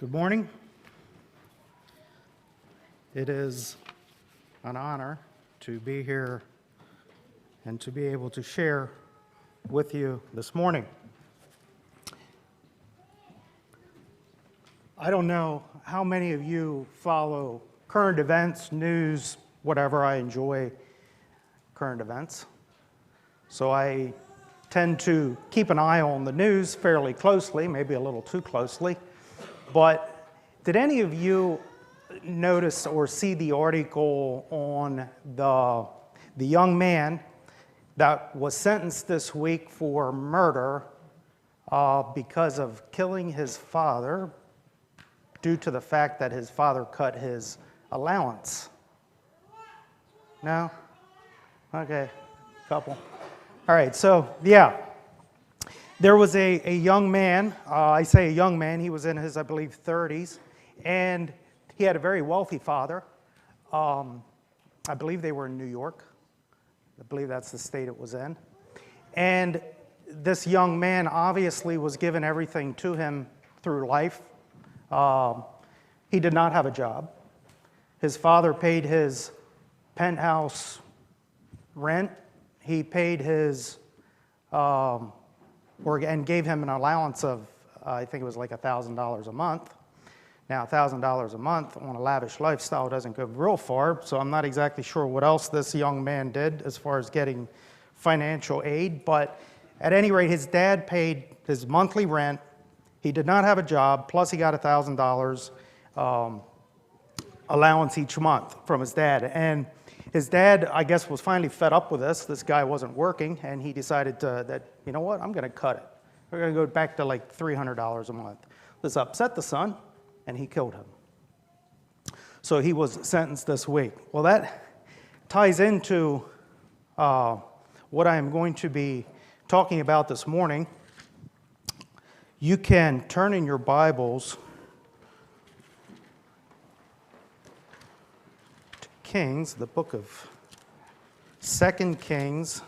Good morning. It is an honor to be here and to be able to share with you this morning. I don't know how many of you follow current events, news, whatever. I enjoy current events. So I tend to keep an eye on the news fairly closely, maybe a little too closely. But did any of you notice or see the article on the young man that was sentenced this week for murder because of killing his father due to the fact that his father cut his allowance? No? Okay, couple. All right, so yeah. There was a young man, I say a young man, he was in his, I believe, 30s, and he had a very wealthy father. I believe they were in New York. I believe that's the state it was in. And this young man obviously was given everything to him through life. He did not have a job. His father paid his penthouse rent. He paid his... and gave him an allowance of, I think it was like $1,000 a month. Now, $1,000 a month on a lavish lifestyle doesn't go real far, so I'm not exactly sure what else this young man did as far as getting financial aid, but at any rate, his dad paid his monthly rent. He did not have a job, plus he got $1,000 allowance each month from his dad. And his dad, I guess, was finally fed up with this. This guy wasn't working, and he decided that, you know what, I'm going to cut it. We're going to go back to like $300 a month. This upset the son, and he killed him. So he was sentenced this week. Well, that ties into what I am going to be talking about this morning. You can turn in your Bibles Kings, the book of 2 Kings,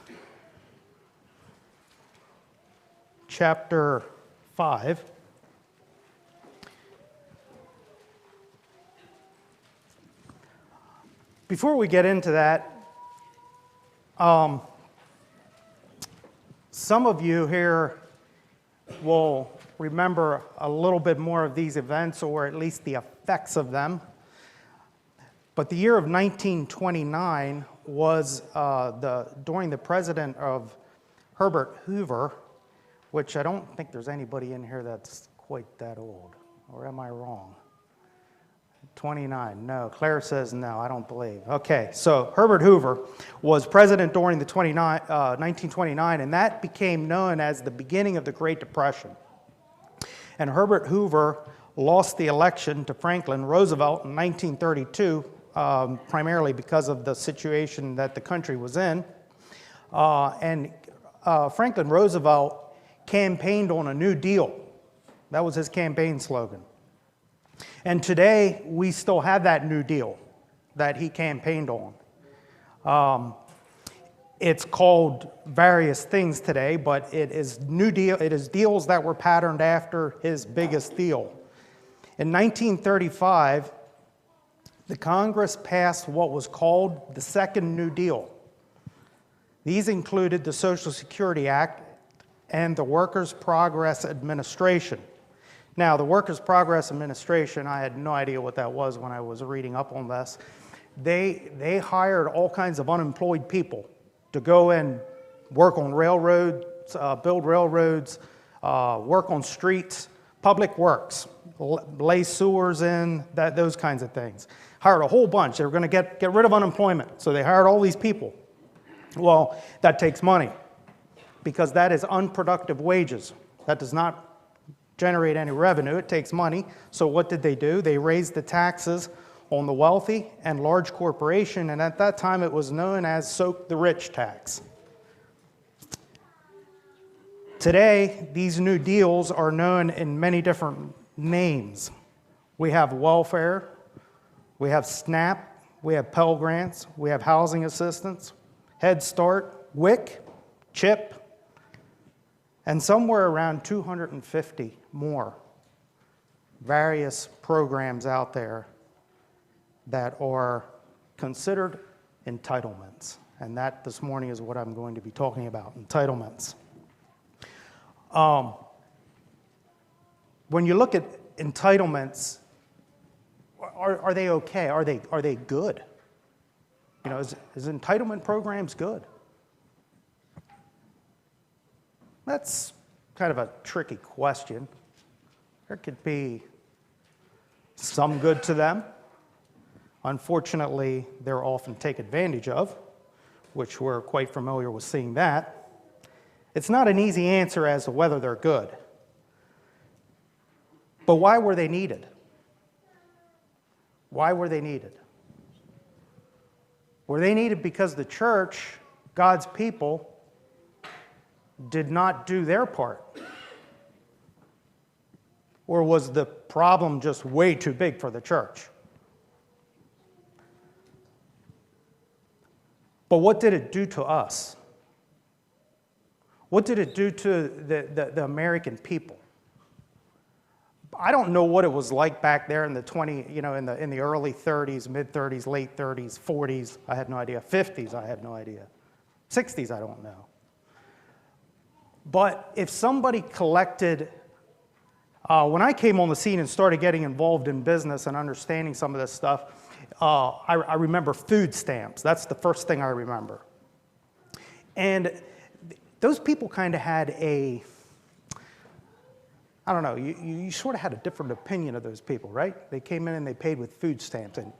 chapter 5. Before we get into that, some of you here will remember a little bit more of these events, or at least the effects of them. But the year of 1929 was during the president of Herbert Hoover, which I don't think there's anybody in here that's quite that old. Or am I wrong? 29. No. Claire says no, I don't believe. Okay, so Herbert Hoover was president during the 1929, and that became known as the beginning of the Great Depression. And Herbert Hoover lost the election to Franklin Roosevelt in 1932, primarily because of the situation that the country was in. And Franklin Roosevelt campaigned on a New Deal. That was his campaign slogan. And today, we still have that New Deal that he campaigned on. It's called various things today, but it is New Deal. It is deals that were patterned after his biggest deal. In 1935, the Congress passed what was called the Second New Deal. These included the Social Security Act and the Workers' Progress Administration. Now, the Workers' Progress Administration, I had no idea what that was when I was reading up on this. They hired all kinds of unemployed people to go and work on railroads, build railroads, work on streets, public works, lay sewers in, those kinds of things. Hired a whole bunch. They were going to get rid of unemployment, so they hired all these people. Well, that takes money because that is unproductive wages. That does not generate any revenue. It takes money. So what did they do? They raised the taxes on the wealthy and large corporation, and at that time it was known as soak the rich tax. Today, these new deals are known in many different names. We have welfare, we have SNAP, we have Pell Grants, we have housing assistance, Head Start, WIC, CHIP, and somewhere around 250 more various programs out there that are considered entitlements. And that this morning is what I'm going to be talking about, entitlements. When you look at entitlements, are they okay? Are they good? You know, is entitlement programs good? That's kind of a tricky question. There could be some good to them. Unfortunately, they're often taken advantage of, which we're quite familiar with seeing that. It's not an easy answer as to whether they're good. But why were they needed? Why were they needed? Were they needed because the church, God's people, did not do their part? Or was the problem just way too big for the church? But what did it do to us? What did it do to the American people? I don't know what it was like back there in the in the early 30s, mid 30s, late 30s, 40s. I had no idea. 50s, I had no idea. 60s, I don't know. But if somebody collected, when I came on the scene and started getting involved in business and understanding some of this stuff, I remember food stamps. That's the first thing I remember. And those people kind of had I don't know, you sort of had a different opinion of those people, right? They came in and they paid with food stamps, and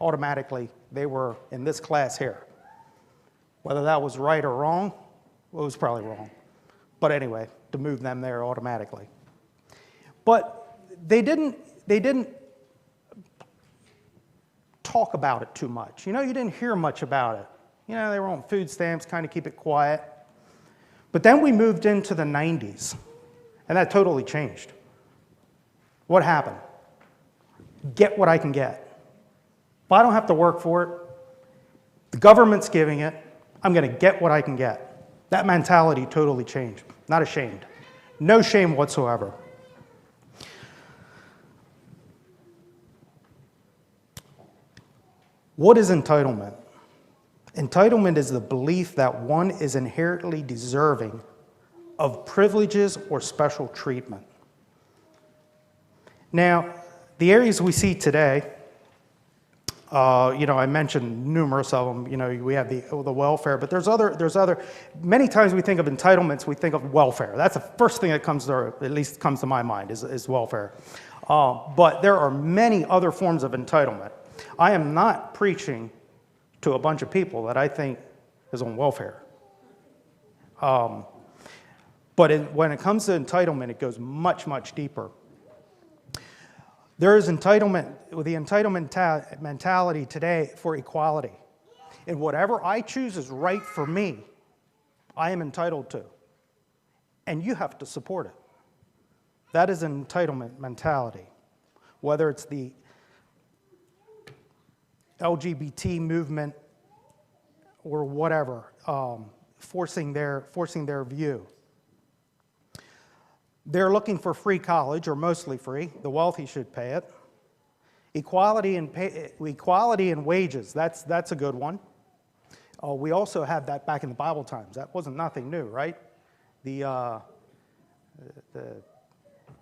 automatically they were in this class here. Whether that was right or wrong, well, it was probably wrong. But anyway, to move them there automatically. But they didn't talk about it too much. You know, you didn't hear much about it. You know, they were on food stamps, kind of keep it quiet. But then we moved into the 90s. And that totally changed. What happened? Get what I can get. If I don't have to work for it, the government's giving it, I'm going to get what I can get. That mentality totally changed. Not ashamed. No shame whatsoever. What is entitlement? Entitlement is the belief that one is inherently deserving of privileges or special treatment. Now, the areas we see today, I mentioned numerous of them. You know, we have the welfare, but there's other. Many times we think of entitlements, we think of welfare. That's the first thing that at least comes to my mind is welfare. But there are many other forms of entitlement. I am not preaching to a bunch of people that I think is on welfare. But when it comes to entitlement, it goes much, much deeper. There is entitlement, with the entitlement mentality today for equality. And whatever I choose is right for me, I am entitled to. And you have to support it. That is an entitlement mentality. Whether it's the LGBT movement or whatever, forcing their view. They're looking for free college, or mostly free. The wealthy should pay it. Equality in wages, that's a good one. We also had that back in the Bible times. That wasn't nothing new, right? The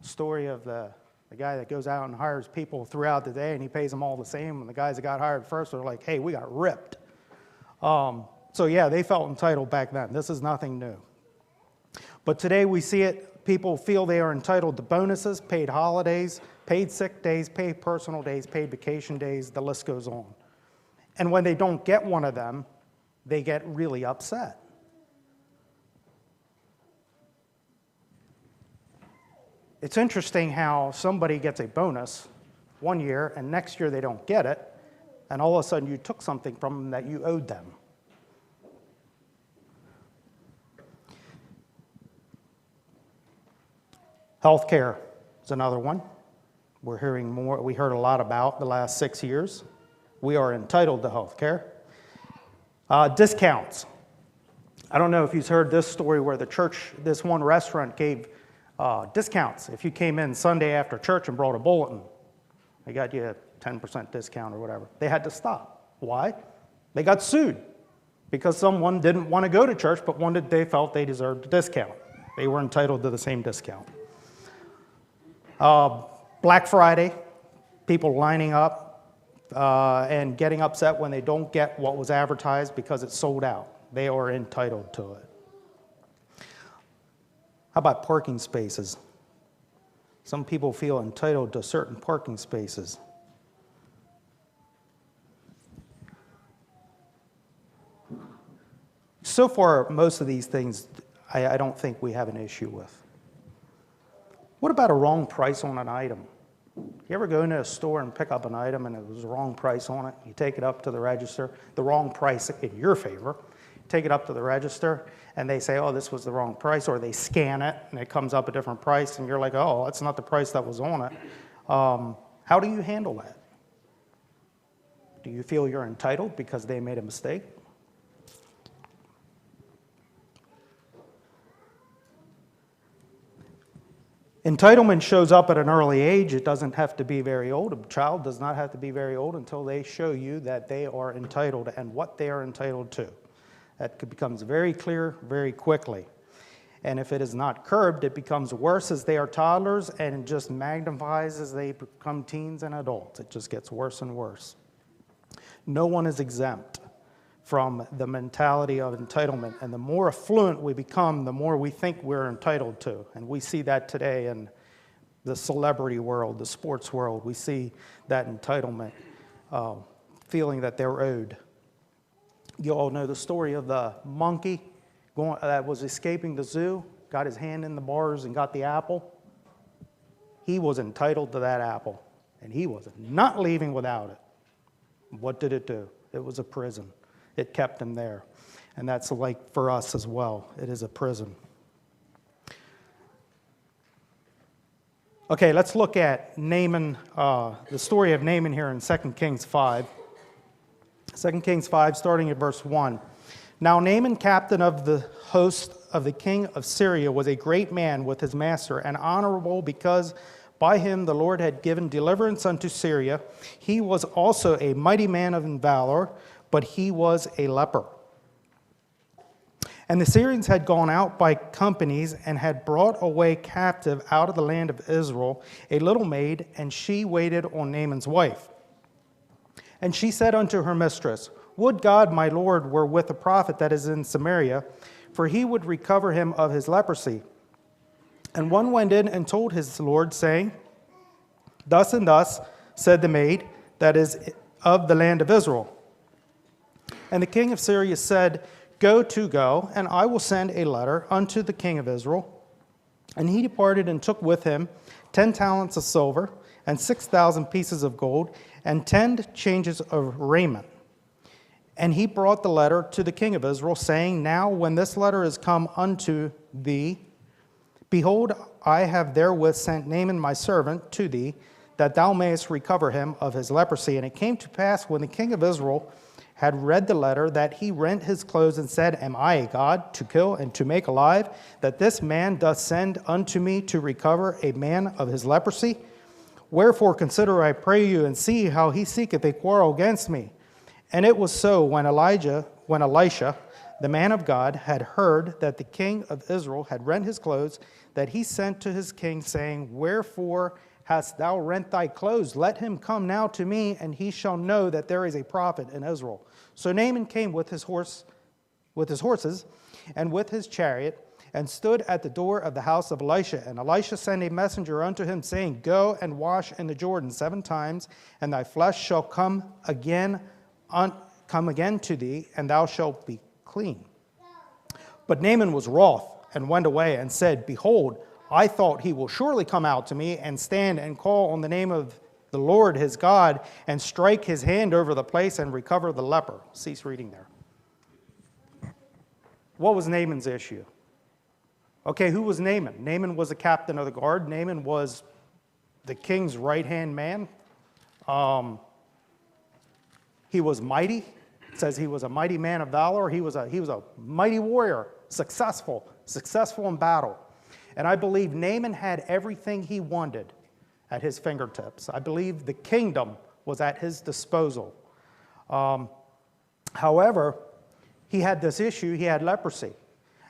story of the guy that goes out and hires people throughout the day, and he pays them all the same. And the guys that got hired first are like, hey, we got ripped. So yeah, they felt entitled back then. This is nothing new. But today we see it. People feel they are entitled to bonuses, paid holidays, paid sick days, paid personal days, paid vacation days, the list goes on. And when they don't get one of them, they get really upset. It's interesting how somebody gets a bonus one year and next year they don't get it, and all of a sudden you took something from them that you owed them. Healthcare is another one. We're hearing more. We heard a lot about the last 6 years. We are entitled to healthcare. Discounts. I don't know if you've heard this story where the church, this one restaurant gave Discounts. If you came in Sunday after church and brought a bulletin, they got you a 10% discount or whatever. They had to stop. Why? They got sued because someone didn't want to go to church but they felt they deserved a discount. They were entitled to the same discount. Black Friday, people lining up and getting upset when they don't get what was advertised because it's sold out. They are entitled to it. How about parking spaces? Some people feel entitled to certain parking spaces. So far, most of these things I don't think we have an issue with. What about a wrong price on an item? You ever go into a store and pick up an item and it was the wrong price on it? You take it up to the register, the wrong price in your favor. Take it up to the register and they say, oh, this was the wrong price, or they scan it and it comes up a different price and you're like, oh, that's not the price that was on it. How do you handle that? Do you feel you're entitled because they made a mistake? Entitlement shows up at an early age. It doesn't have to be very old. A child does not have to be very old until they show you that they are entitled and what they are entitled to. That becomes very clear very quickly. And if it is not curbed, it becomes worse as they are toddlers, and it just magnifies as they become teens and adults. It just gets worse and worse. No one is exempt from the mentality of entitlement. And the more affluent we become, the more we think we're entitled to. And we see that today in the celebrity world, the sports world. We see that entitlement, feeling that they're owed. You all know the story of the monkey that was escaping the zoo, got his hand in the bars and got the apple. He was entitled to that apple, and he was not leaving without it. What did it do? It was a prison. It kept him there. And that's like for us as well. It is a prison. Okay, let's look at Naaman, the story of Naaman here in 2 Kings 5. 2 Kings 5, starting at verse 1. Now Naaman, captain of the host of the king of Syria, was a great man with his master, and honorable because by him the Lord had given deliverance unto Syria. He was also a mighty man of valor, but he was a leper. And the Syrians had gone out by companies and had brought away captive out of the land of Israel a little maid, and she waited on Naaman's wife. And she said unto her mistress, Would God my Lord were with a prophet that is in Samaria, for he would recover him of his leprosy. And one went in and told his Lord, saying, Thus and thus said the maid that is of the land of Israel. And the king of Syria said, Go, and I will send a letter unto the king of Israel. And he departed and took with him 10 talents of silver, and 6,000 pieces of gold, and 10 changes of raiment. And he brought the letter to the king of Israel, saying, Now when this letter is come unto thee, behold, I have therewith sent Naaman my servant to thee, that thou mayest recover him of his leprosy. And it came to pass, when the king of Israel had read the letter, that he rent his clothes and said, Am I a God to kill and to make alive, that this man doth send unto me to recover a man of his leprosy? Wherefore consider, I pray you, and see how he seeketh a quarrel against me. And it was so, when Elisha, the man of God, had heard that the king of Israel had rent his clothes, that he sent to his king, saying, Wherefore hast thou rent thy clothes? Let him come now to me, and he shall know that there is a prophet in Israel. So Naaman came with his horses, and with his chariot, and stood at the door of the house of Elisha. And Elisha sent a messenger unto him, saying, Go and wash in the Jordan 7 times, and thy flesh shall come again to thee, and thou shalt be clean. But Naaman was wroth, and went away, and said, Behold, I thought he will surely come out to me, and stand and call on the name of the Lord his God, and strike his hand over the place, and recover the leper. Cease reading there. What was Naaman's issue? Okay, who was Naaman? Naaman was a captain of the guard. Naaman was the king's right-hand man. He was mighty. It says he was a mighty man of valor. He was a mighty warrior, successful in battle. And I believe Naaman had everything he wanted at his fingertips. I believe the kingdom was at his disposal. However, he had this issue, he had leprosy.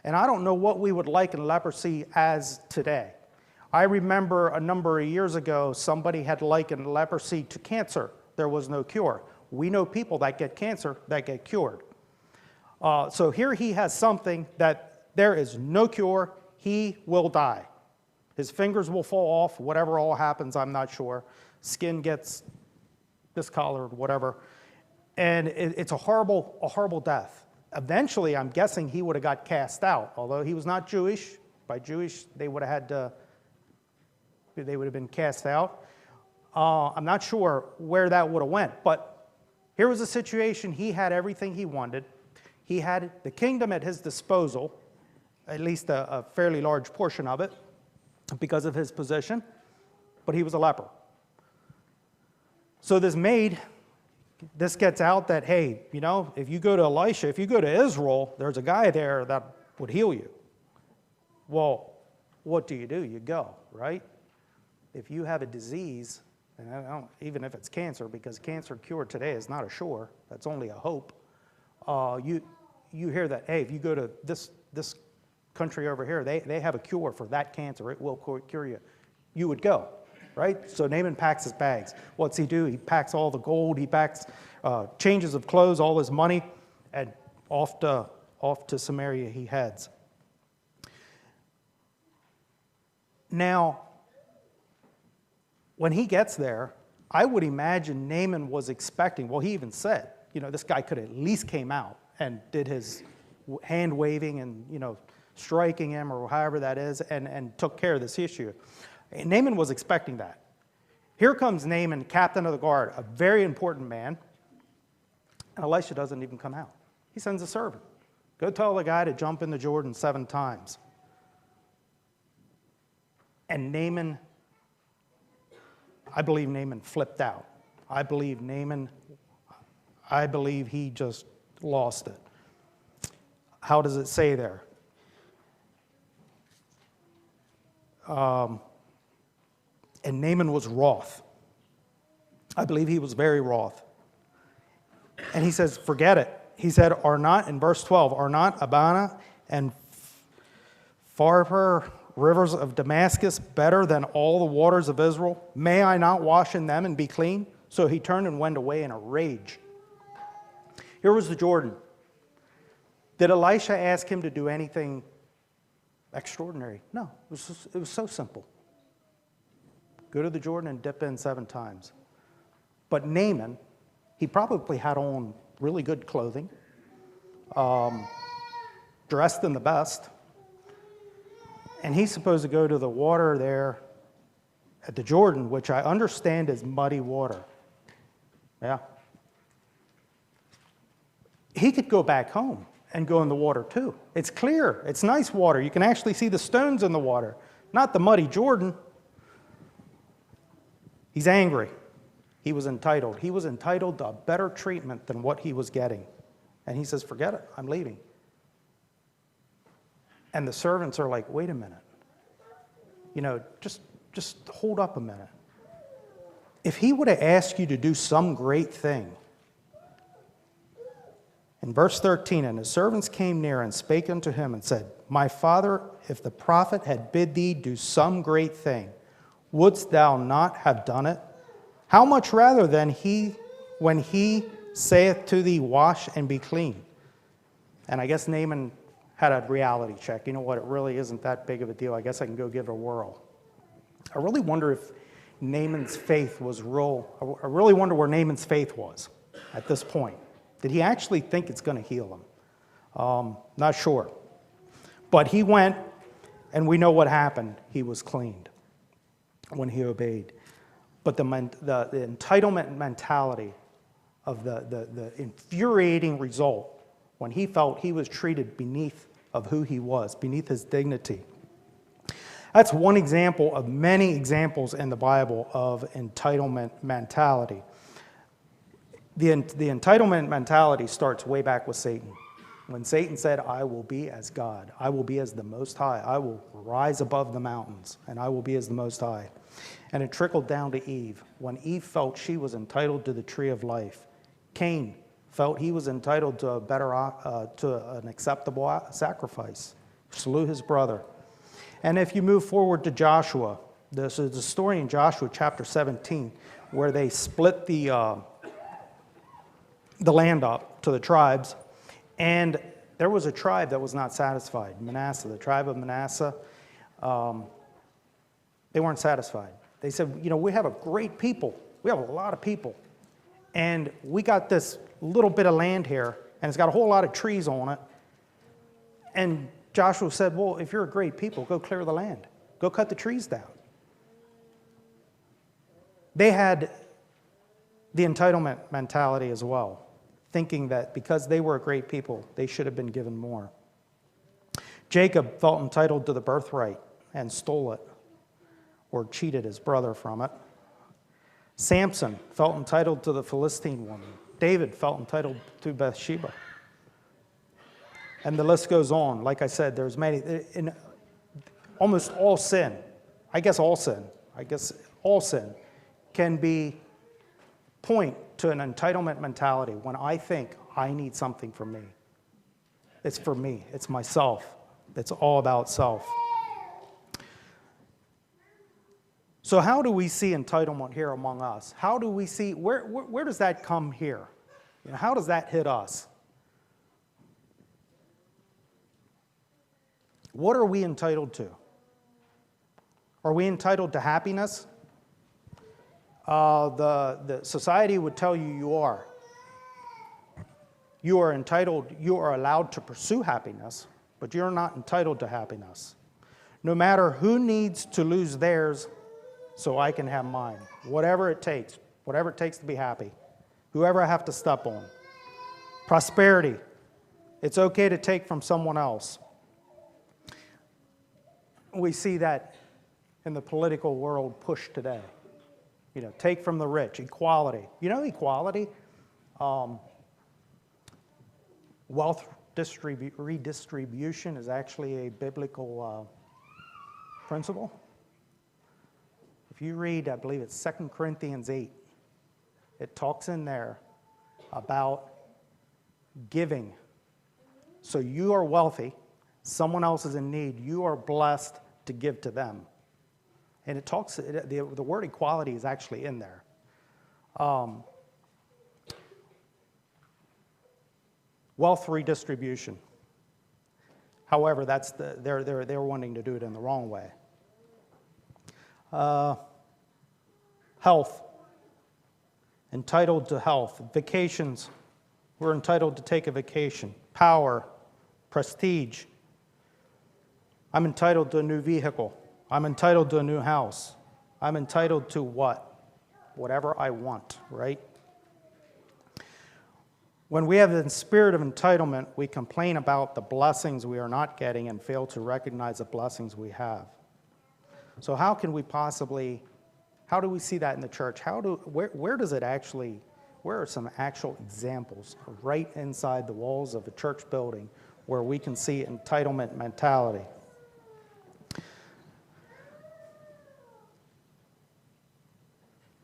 And I don't know what we would liken leprosy as today. I remember a number of years ago, somebody had likened leprosy to cancer. There was no cure. We know people that get cancer that get cured. So here he has something that there is no cure. He will die. His fingers will fall off, whatever all happens, I'm not sure. Skin gets discolored, whatever. And it's a horrible death. Eventually, I'm guessing he would have got cast out. Although he was not Jewish. By Jewish, they would have been cast out. I'm not sure where that would have went. But here was a situation. He had everything he wanted. He had the kingdom at his disposal, at least a fairly large portion of it, because of his position. But he was a leper. So this gets out that, hey, you know, if you go to Elisha, if you go to Israel, there's a guy there that would heal you. Well, what do? You go, right? If you have a disease, and I don't, even if it's cancer, because cancer cured today is not a sure, that's only a hope. You hear that, hey, if you go to this country over here, they have a cure for that cancer, it will cure you. You would go. Right? So Naaman packs his bags. What's he do? He packs all the gold, he packs changes of clothes, all his money, and off to Samaria he heads. Now, when he gets there, I would imagine Naaman was expecting, well, he even said, you know, this guy could at least came out and did his hand waving and, you know, striking him or however that is, and took care of this issue. Naaman was expecting that. Here comes Naaman, captain of the guard, a very important man. And Elisha doesn't even come out. He sends a servant. Go tell the guy to jump in the Jordan 7 times. And Naaman, I believe Naaman flipped out. I believe he just lost it. How does it say there? And Naaman was wroth. I believe he was very wroth. And he says, forget it. He said, are not, in verse 12, are not Abana and Pharpar rivers of Damascus better than all the waters of Israel? May I not wash in them and be clean? So he turned and went away in a rage. Here was the Jordan. Did Elisha ask him to do anything extraordinary? No, it was so simple. Go to the Jordan and dip in 7 times. But Naaman, he probably had on really good clothing, dressed in the best, and he's supposed to go to the water there at the Jordan, which I understand is muddy water. Yeah. He could go back home and go in the water too. It's clear. It's nice water. You can actually see the stones in the water, not the muddy Jordan. He's angry. He was entitled. He was entitled to a better treatment than what he was getting. And he says, forget it, I'm leaving. And the servants are like, wait a minute. You know, just hold up a minute. If he would have asked you to do some great thing, in verse 13, and his servants came near and spake unto him and said, my father, if the prophet had bid thee do some great thing, wouldst thou not have done it? How much rather than when he saith to thee, wash and be clean? And I guess Naaman had a reality check. You know what? It really isn't that big of a deal. I guess I can go give it a whirl. I really wonder if Naaman's faith was real. I really wonder where Naaman's faith was at this point. Did he actually think it's going to heal him? Not sure. But he went, and we know what happened. He was cleaned when he obeyed. But the entitlement mentality of the infuriating result when he felt he was treated beneath of who he was, beneath his dignity. That's one example of many examples in the Bible of entitlement mentality. The entitlement mentality starts way back with Satan. When Satan said, I will be as God, I will be as the Most High, I will rise above the mountains, and I will be as the Most High. And it trickled down to Eve. When Eve felt she was entitled to the tree of life, Cain felt he was entitled to an acceptable sacrifice, slew his brother. And if you move forward to Joshua, this is a story in Joshua chapter 17, where they split the land up to the tribes, and there was a tribe that was not satisfied, Manasseh, the tribe of Manasseh. They weren't satisfied. They said, we have a great people. We have a lot of people. And we got this little bit of land here, and it's got a whole lot of trees on it. And Joshua said, well, if you're a great people, go clear the land. Go cut the trees down. They had the entitlement mentality as well, thinking that because they were a great people, they should have been given more. Jacob felt entitled to the birthright and stole it, or cheated his brother from it. Samson felt entitled to the Philistine woman. David felt entitled to Bathsheba. And the list goes on. Like I said, there's many. In almost all sin, I guess all sin can point to an entitlement mentality when I think I need something for me. It's for me. It's myself. It's all about self. So how do we see entitlement here among us? How do we see, where does that come here? How does that hit us? What are we entitled to? Are we entitled to happiness? The society would tell you you are. You are entitled, you are allowed to pursue happiness, but you're not entitled to happiness. No matter who needs to lose theirs so I can have mine. Whatever it takes to be happy. Whoever I have to step on. Prosperity. It's okay to take from someone else. We see that in the political world push today. Take from the rich. Equality. Equality? Wealth redistribution is actually a biblical principle. If you read, I believe it's 2 Corinthians 8, it talks in there about giving. So you are wealthy, someone else is in need, you are blessed to give to them. And it talks, the word equality is actually in there. Wealth redistribution. However, that's they're wanting to do it in the wrong way. Health. Entitled to health. Vacations. We're entitled to take a vacation. Power. Prestige. I'm entitled to a new vehicle. I'm entitled to a new house. I'm entitled to what? Whatever I want, right? When we have the spirit of entitlement, we complain about the blessings we are not getting and fail to recognize the blessings we have. So how do we see that in the church? Where does it actually, where are some actual examples right inside the walls of a church building where we can see entitlement mentality?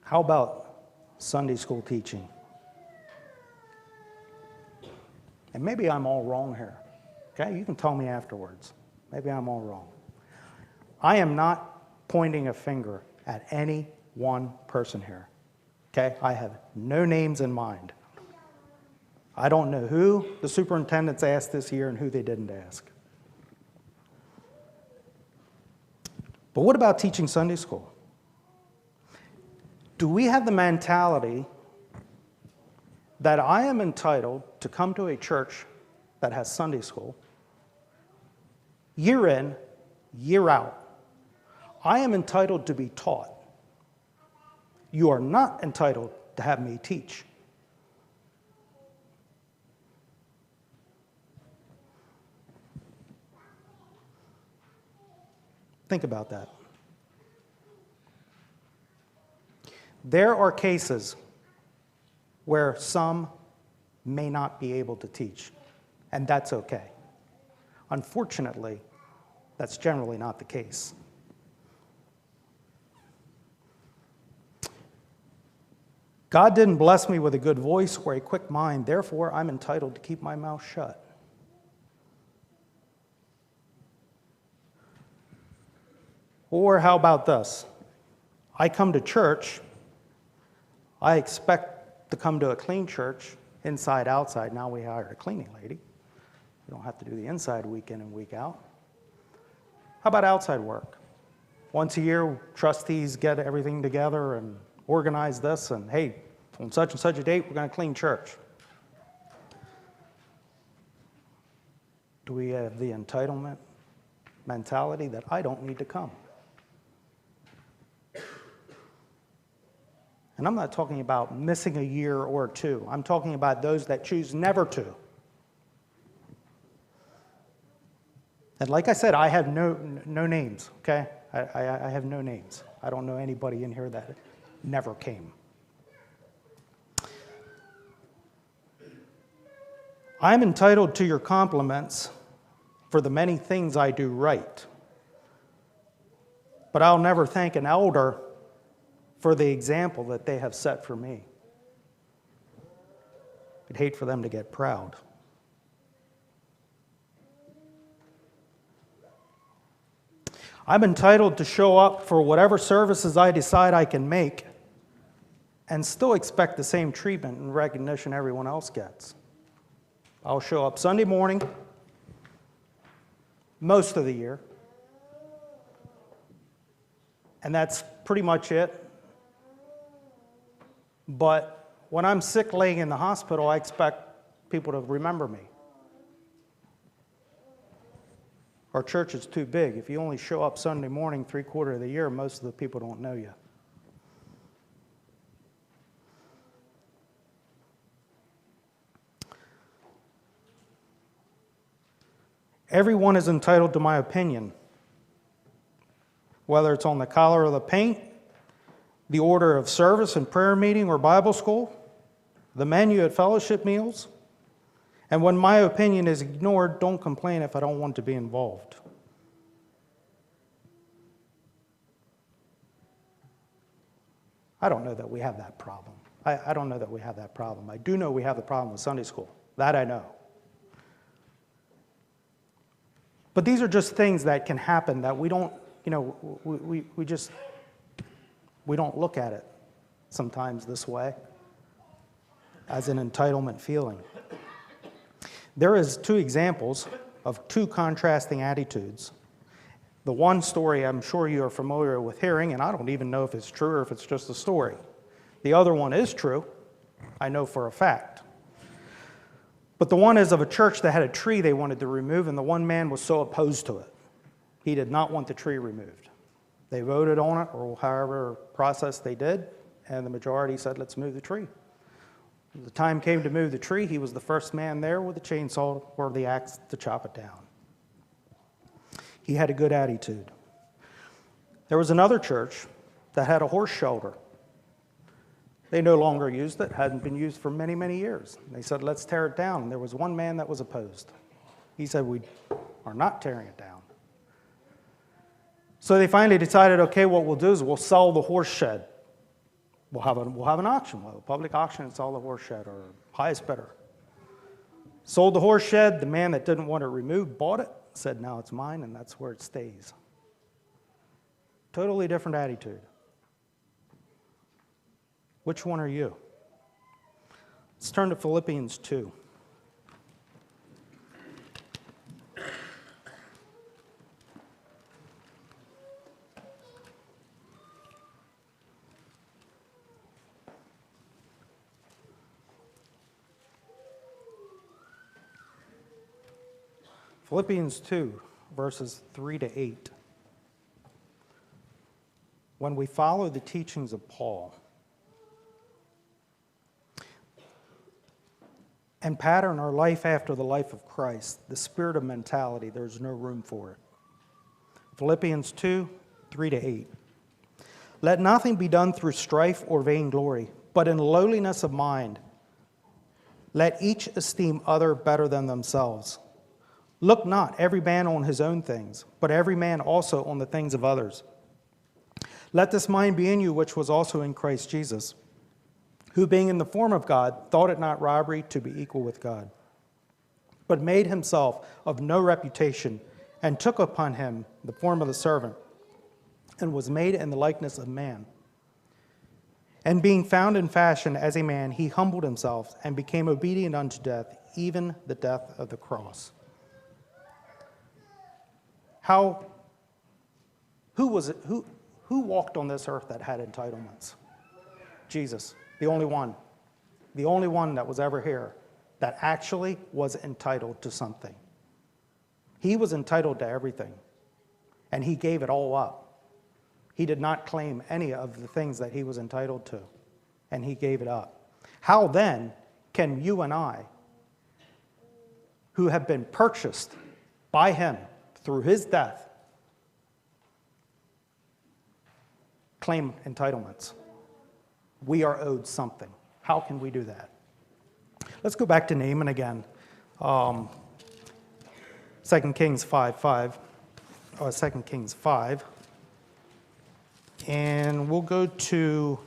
How about Sunday school teaching? And maybe I'm all wrong here. Okay, you can tell me afterwards. Maybe I'm all wrong. I am not pointing a finger at any one person here. Okay, I have no names in mind. I don't know who the superintendents asked this year and who they didn't ask. But what about teaching Sunday school? Do we have the mentality that I am entitled to come to a church that has Sunday school year in, year out? I am entitled to be taught. You are not entitled to have me teach. Think about that. There are cases where some may not be able to teach. And that's okay. Unfortunately, that's generally not the case. God didn't bless me with a good voice or a quick mind, therefore I'm entitled to keep my mouth shut. Or how about this? I come to church, I expect to come to a clean church, inside, outside. Now we hired a cleaning lady. We don't have to do the inside week in and week out. How about outside work? Once a year, trustees get everything together and organize this, and hey, on such and such a date, we're going to clean church. Do we have the entitlement mentality that I don't need to come? And I'm not talking about missing a year or two. I'm talking about those that choose never to. And like I said, I have no names, okay? I have no names. I don't know anybody in here that never came. I'm entitled to your compliments for the many things I do right. But I'll never thank an elder for the example that they have set for me. I'd hate for them to get proud. I'm entitled to show up for whatever services I decide I can make and still expect the same treatment and recognition everyone else gets. I'll show up Sunday morning, most of the year, and that's pretty much it. But when I'm sick laying in the hospital, I expect people to remember me. Our church is too big. If you only show up Sunday morning 3/4 of the year, most of the people don't know you. Everyone is entitled to my opinion, whether it's on the color of the paint, the order of service and prayer meeting or Bible school, the menu at fellowship meals. And when my opinion is ignored, don't complain if I don't want to be involved. I don't know that we have that problem. I don't know that we have that problem. I do know we have the problem with Sunday school. That I know. But these are just things that can happen that we don't, we don't look at it sometimes this way as an entitlement feeling. There is two examples of two contrasting attitudes. The one story I'm sure you are familiar with hearing, and I don't even know if it's true or if it's just a story. The other one is true, I know for a fact. But the one is of a church that had a tree they wanted to remove, and the one man was so opposed to it. He did not want the tree removed. They voted on it, or however process they did, and the majority said, let's move the tree. When the time came to move the tree, he was the first man there with the chainsaw or the axe to chop it down. He had a good attitude. There was another church that had a horse shelter. They no longer used it, hadn't been used for many, many years. They said, let's tear it down. And there was one man that was opposed. He said, we are not tearing it down. So they finally decided, okay, what we'll do is we'll sell the horse shed. We'll have an auction, we'll have a public auction and sell the horse shed, or highest bidder. Sold the horse shed, the man that didn't want it removed bought it, said now it's mine, and that's where it stays. Totally different attitude. Which one are you? Let's turn to Philippians 2. Philippians 2, verses 3 to 8. When we follow the teachings of Paul and pattern our life after the life of Christ, the spirit of mentality, there's no room for it. Philippians 2, 3 to 8. Let nothing be done through strife or vainglory, but in lowliness of mind. Let each esteem other better than themselves. Look not every man on his own things, but every man also on the things of others. Let this mind be in you, which was also in Christ Jesus, who being in the form of God, thought it not robbery to be equal with God, but made himself of no reputation, and took upon him the form of a servant, and was made in the likeness of man. And being found in fashion as a man, he humbled himself and became obedient unto death, even the death of the cross. Who walked on this earth that had entitlements? Jesus, the only one that was ever here that actually was entitled to something. He was entitled to everything, and he gave it all up. He did not claim any of the things that he was entitled to, and he gave it up. How then can you and I, who have been purchased by him through his death, claim entitlements? We are owed something. How can we do that? Let's go back to Naaman again. 2 Kings 5. And we'll go to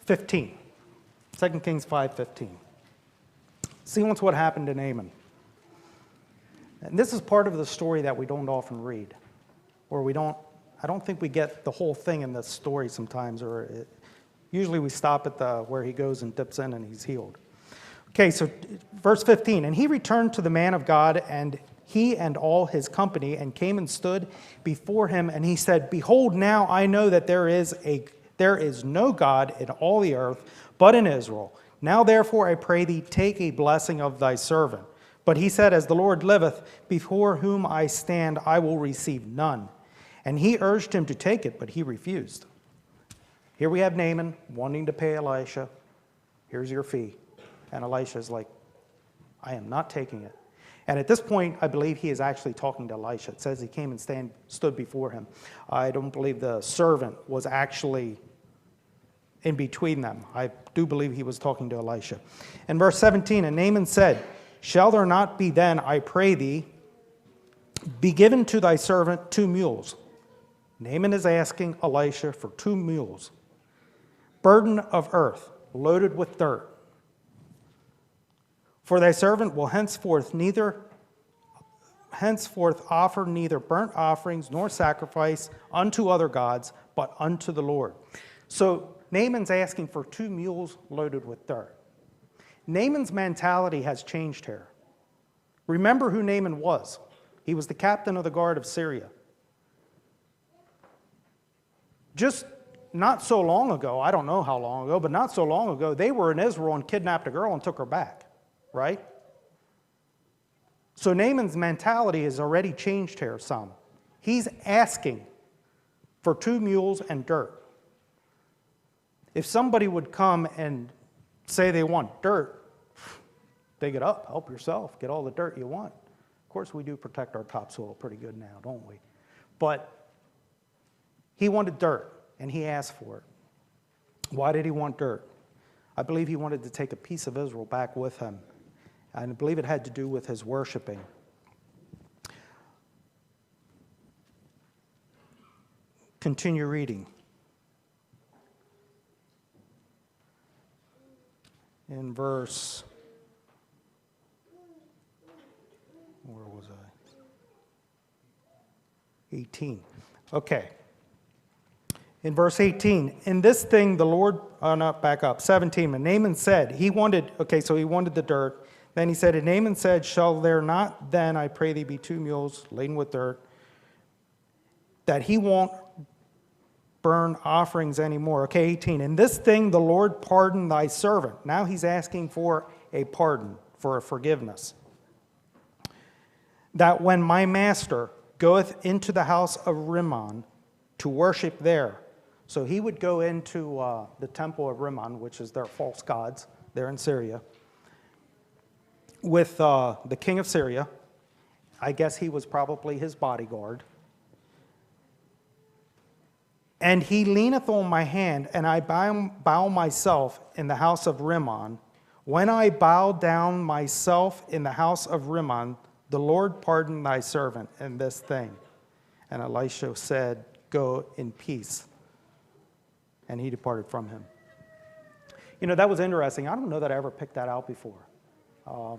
(2 Kings 5:15. See once what happened to Naaman. And this is part of the story that we don't often read, or I don't think we get the whole thing in the story sometimes, usually we stop at where he goes and dips in and he's healed. Okay, so verse 15, and he returned to the man of God, and he and all his company, and came and stood before him, and he said, Behold, now I know that there is no God in all the earth but in Israel. Now therefore I pray thee, take a blessing of thy servant. But he said, As the Lord liveth, before whom I stand, I will receive none. And he urged him to take it, but he refused. Here we have Naaman wanting to pay Elisha. Here's your fee. And Elisha is like, I am not taking it. And at this point, I believe he is actually talking to Elisha. It says he came and stood before him. I don't believe the servant was actually in between them. I do believe he was talking to Elisha. In verse 17, and Naaman said, Shall there not be then, I pray thee, be given to thy servant 2 mules? Naaman is asking Elisha for 2 mules, burden of earth, loaded with dirt. For thy servant will henceforth offer neither burnt offerings nor sacrifice unto other gods, but unto the Lord. So Naaman's asking for 2 mules loaded with dirt. Naaman's mentality has changed here. Remember who Naaman was. He was the captain of the guard of Syria. Just not so long ago, I don't know how long ago, but not so long ago, they were in Israel and kidnapped a girl and took her back, right? So Naaman's mentality has already changed here some. He's asking for 2 mules and dirt. If somebody would come and say they want dirt, dig it up, help yourself, get all the dirt you want. Of course, we do protect our topsoil pretty good now, don't we? But he wanted dirt, and he asked for it. Why did he want dirt? I believe he wanted to take a piece of Israel back with him. And I believe it had to do with his worshiping. Continue reading. In verse, where was I? 18. Okay. In verse 18, in this thing the Lord, back up, 17, and Naaman said, he wanted the dirt. Then he said, and Naaman said, shall there not then, I pray thee, be 2 mules laden with dirt, that he won't burn offerings anymore. Okay, 18, in this thing the Lord pardon thy servant. Now he's asking for a pardon, for a forgiveness. That when my master goeth into the house of Rimmon to worship there. So he would go into the temple of Rimmon, which is their false gods there in Syria, with the king of Syria. I guess he was probably his bodyguard. And he leaneth on my hand, and I bow myself in the house of Rimmon. When I bow down myself in the house of Rimmon, the Lord pardon thy servant in this thing. And Elisha said, go in peace. And he departed from him. You know, that was interesting. I don't know that I ever picked that out before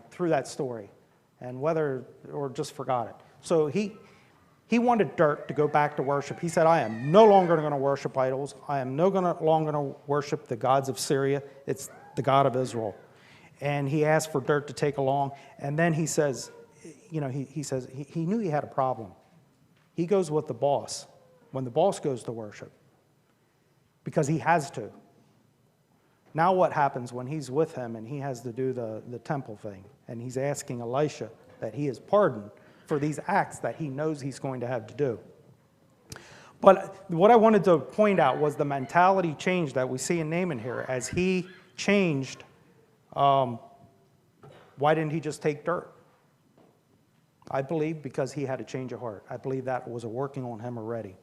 through that story, and or just forgot it. So he wanted dirt to go back to worship. He said, I am no longer going to worship idols. I am no longer going to worship the gods of Syria. It's the God of Israel. And he asked for dirt to take along. And then he says, you know, he says he knew he had a problem. He goes with the boss when the boss goes to worship because he has to. Now what happens when he's with him and he has to do the temple thing? And he's asking Elisha that he is pardoned for these acts that he knows he's going to have to do. But what I wanted to point out was the mentality change that we see in Naaman here. As he changed, why didn't he just take dirt? I believe because he had a change of heart. I believe that was working on him already.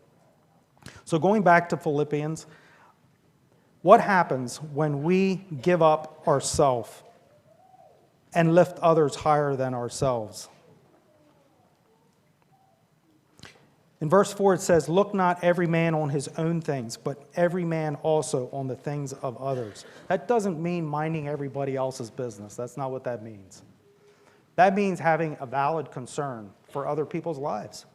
So going back to Philippians, what happens when we give up ourselves and lift others higher than ourselves? In verse 4 it says, look not every man on his own things, but every man also on the things of others. That doesn't mean minding everybody else's business. That's not what that means. That means having a valid concern for other people's lives.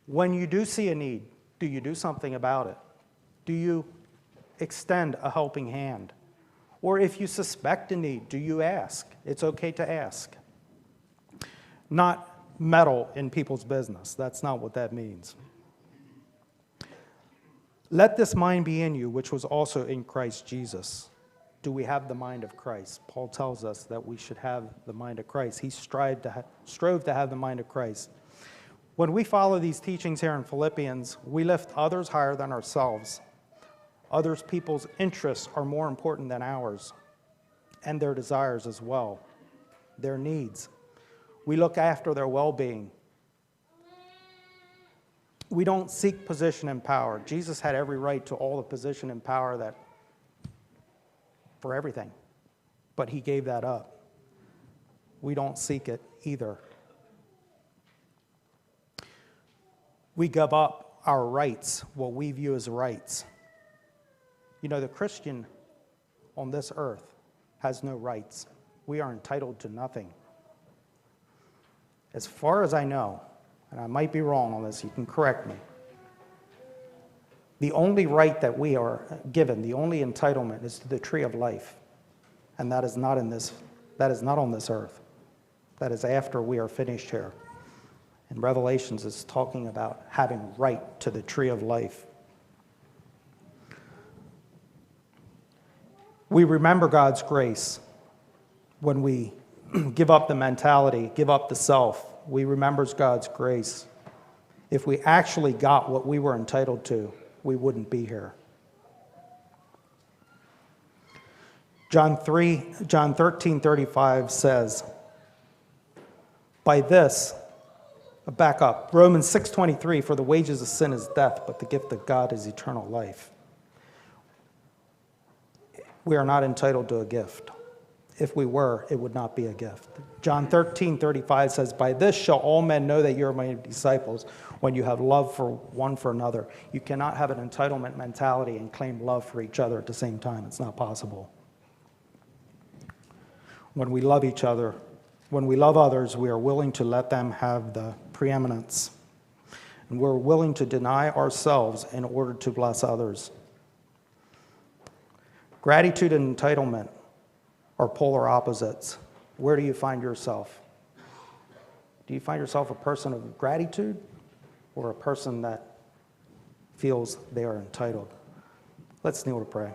When you do see a need, do you do something about it? Do you extend a helping hand? Or if you suspect a need, do you ask? It's okay to ask. Not meddle in people's business. That's not what that means. Let this mind be in you, which was also in Christ Jesus. Do we have the mind of Christ? Paul tells us that we should have the mind of Christ. He strove to have the mind of Christ. When we follow these teachings here in Philippians, we lift others higher than ourselves. Others people's interests are more important than ours, and their desires as well, their needs. We look after their well-being. We don't seek position and power. Jesus had every right to all the position and power for everything, but he gave that up. We don't seek it either. We give up our rights, what we view as rights. You know, the Christian on this earth has no rights. We are entitled to nothing. As far as I know, and I might be wrong on this, you can correct me, the only right that we are given, the only entitlement is to the tree of life. And that is not on this earth. That is after we are finished here. And Revelations is talking about having right to the tree of life. We remember God's grace when we give up the mentality, give up the self. We remember God's grace. If we actually got what we were entitled to, we wouldn't be here. John 13:35 says, by this, back up, Romans 6:23, for the wages of sin is death, but the gift of God is eternal life. We are not entitled to a gift. If we were, it would not be a gift. John 13:35 says, by this shall all men know that you are my disciples, when you have love for one for another. You cannot have an entitlement mentality and claim love for each other at the same time. It's not possible. When we love each other, when we love others, we are willing to let them have the preeminence. And we're willing to deny ourselves in order to bless others. Gratitude and entitlement are polar opposites. Where do you find yourself? Do you find yourself a person of gratitude or a person that feels they are entitled? Let's kneel to pray.